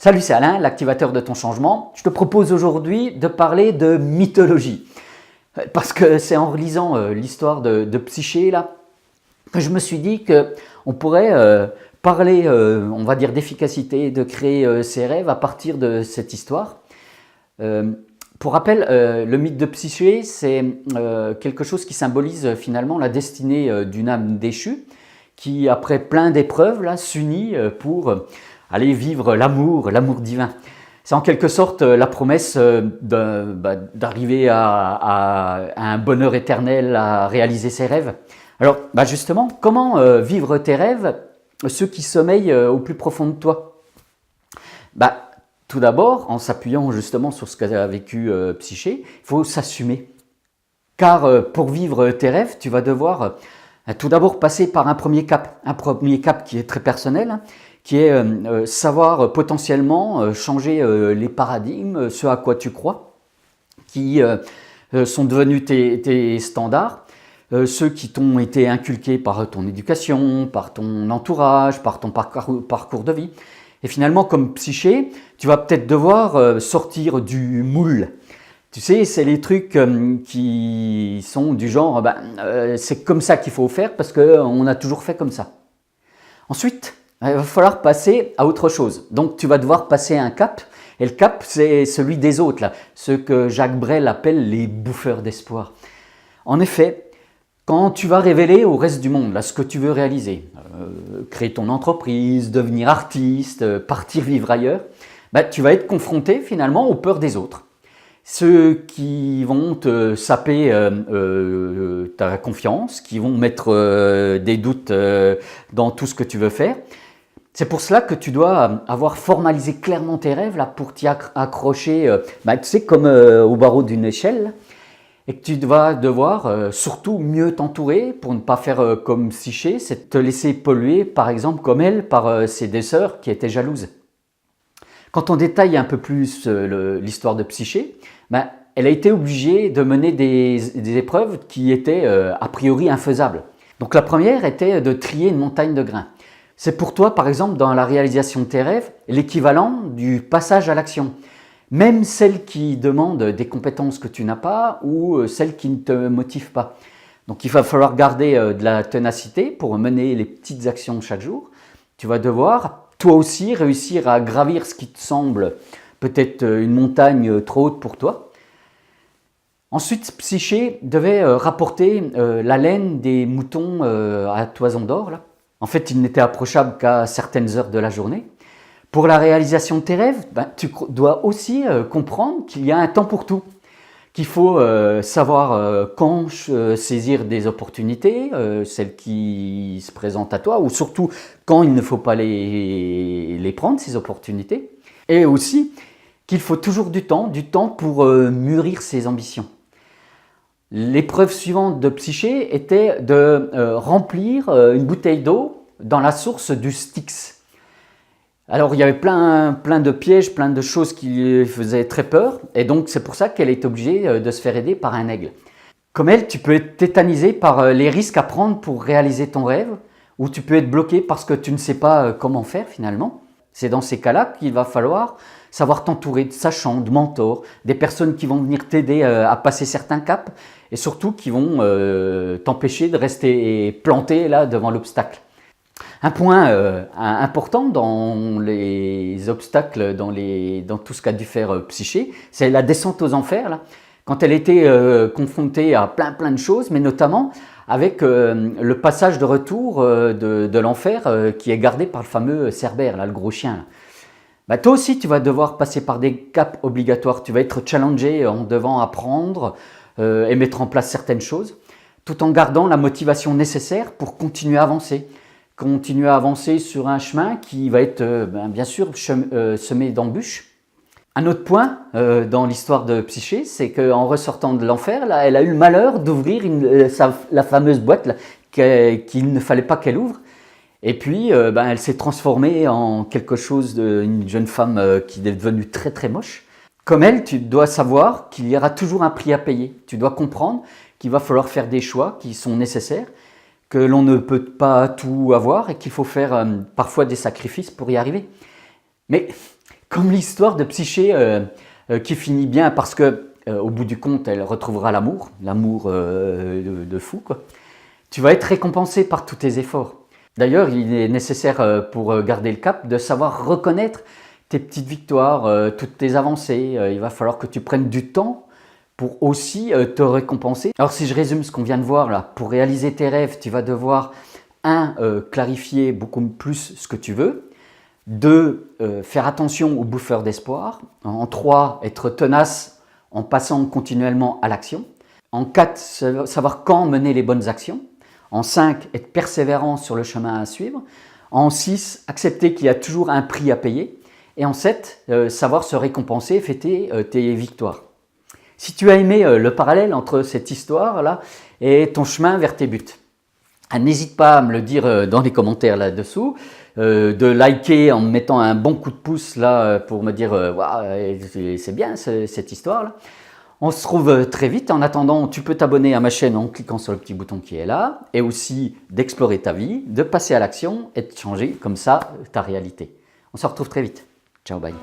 Salut, c'est Alain, l'activateur de ton changement. Je te propose aujourd'hui de parler de mythologie. Parce que c'est en relisant l'histoire de Psyché là, que je me suis dit qu'on pourrait parler, on va dire, d'efficacité, de créer ses rêves à partir de cette histoire. Pour rappel, le mythe de Psyché, c'est quelque chose qui symbolise finalement la destinée d'une âme déchue qui, après plein d'épreuves, s'unit pour aller vivre l'amour divin. C'est en quelque sorte la promesse d'arriver à un bonheur éternel, à réaliser ses rêves. Alors justement, comment vivre tes rêves, ceux qui sommeillent au plus profond de toi? Tout d'abord, en s'appuyant justement sur ce qu'a vécu Psyché, il faut s'assumer. Car pour vivre tes rêves, tu vas devoir tout d'abord passer par un premier cap qui est très personnel, qui est savoir potentiellement changer les paradigmes, ce à quoi tu crois, qui sont devenus tes standards, ceux qui t'ont été inculqués par ton éducation, par ton entourage, par ton parcours de vie. Et finalement, comme Psyché, tu vas peut-être devoir sortir du moule. Tu sais, c'est les trucs qui sont du genre, c'est comme ça qu'il faut faire parce qu'on a toujours fait comme ça. Ensuite, il va falloir passer à autre chose. Donc, tu vas devoir passer un cap. Et le cap, c'est celui des autres, ceux que Jacques Brel appelle les bouffeurs d'espoir. En effet, quand tu vas révéler au reste du monde ce que tu veux réaliser, créer ton entreprise, devenir artiste, partir vivre ailleurs, tu vas être confronté finalement aux peurs des autres. Ceux qui vont te saper ta confiance, qui vont mettre des doutes dans tout ce que tu veux faire. C'est pour cela que tu dois avoir formalisé clairement tes rêves pour t'y accrocher, tu sais, comme au barreau d'une échelle. Et que tu vas devoir surtout mieux t'entourer pour ne pas faire comme Psyché, c'est te laisser polluer par exemple comme elle par ses deux sœurs qui étaient jalouses. Quand on détaille un peu plus l'histoire de Psyché, elle a été obligée de mener des épreuves qui étaient a priori infaisables. Donc la première était de trier une montagne de grains. C'est pour toi par exemple dans la réalisation de tes rêves l'équivalent du passage à l'action. Même celles qui demandent des compétences que tu n'as pas ou celles qui ne te motivent pas. Donc il va falloir garder de la ténacité pour mener les petites actions chaque jour. Tu vas devoir toi aussi réussir à gravir ce qui te semble peut-être une montagne trop haute pour toi. Ensuite, Psyché devait rapporter la laine des moutons à toison d'or. En fait, il n'était approchable qu'à certaines heures de la journée. Pour la réalisation de tes rêves, tu dois aussi comprendre qu'il y a un temps pour tout, qu'il faut savoir quand saisir des opportunités, celles qui se présentent à toi, ou surtout quand il ne faut pas les prendre, ces opportunités, et aussi qu'il faut toujours du temps pour mûrir ses ambitions. L'épreuve suivante de Psyché était de remplir une bouteille d'eau dans la source du Styx. Alors il y avait plein de pièges, plein de choses qui lui faisaient très peur et donc c'est pour ça qu'elle est obligée de se faire aider par un aigle. Comme elle, tu peux être tétanisé par les risques à prendre pour réaliser ton rêve ou tu peux être bloqué parce que tu ne sais pas comment faire finalement. C'est dans ces cas-là qu'il va falloir savoir t'entourer de sachants, de mentors, des personnes qui vont venir t'aider à passer certains caps et surtout qui vont t'empêcher de rester planté devant l'obstacle. Un point important dans les obstacles, dans tout ce qu'a dû faire Psyché, c'est la descente aux enfers, quand elle était confrontée à plein de choses, mais notamment avec le passage de retour de l'enfer qui est gardé par le fameux Cerbère, le gros chien. Toi aussi, tu vas devoir passer par des caps obligatoires, tu vas être challengé en devant apprendre et mettre en place certaines choses, tout en gardant la motivation nécessaire pour continuer à avancer. Continuer à avancer sur un chemin qui va être bien sûr semé d'embûches. Un autre point dans l'histoire de Psyché, c'est qu'en ressortant de l'enfer, elle a eu le malheur d'ouvrir la fameuse boîte qu'il ne fallait pas qu'elle ouvre. Et puis, elle s'est transformée en quelque chose une jeune femme qui est devenue très moche. Comme elle, tu dois savoir qu'il y aura toujours un prix à payer. Tu dois comprendre qu'il va falloir faire des choix qui sont nécessaires, que l'on ne peut pas tout avoir et qu'il faut faire parfois des sacrifices pour y arriver. Mais comme l'histoire de Psyché qui finit bien parce que au bout du compte, elle retrouvera l'amour, de fou, quoi. Tu vas être récompensé par tous tes efforts. D'ailleurs, il est nécessaire pour garder le cap de savoir reconnaître tes petites victoires, toutes tes avancées. Il va falloir que tu prennes du temps pour aussi te récompenser. Alors si je résume ce qu'on vient de voir là, pour réaliser tes rêves, tu vas devoir clarifier beaucoup plus ce que tu veux. 2, faire attention aux bouffeurs d'espoir. En 3, être tenace en passant continuellement à l'action. En 4, savoir quand mener les bonnes actions. En 5, être persévérant sur le chemin à suivre. En 6, accepter qu'il y a toujours un prix à payer. Et en 7, savoir se récompenser, fêter tes victoires. Si tu as aimé le parallèle entre cette histoire-là et ton chemin vers tes buts, n'hésite pas à me le dire dans les commentaires là-dessous, de liker en me mettant un bon coup de pouce là pour me dire wow, c'est bien cette histoire-là. On se retrouve très vite. En attendant, tu peux t'abonner à ma chaîne en cliquant sur le petit bouton qui est là et aussi d'explorer ta vie, de passer à l'action et de changer comme ça ta réalité. On se retrouve très vite. Ciao, bye.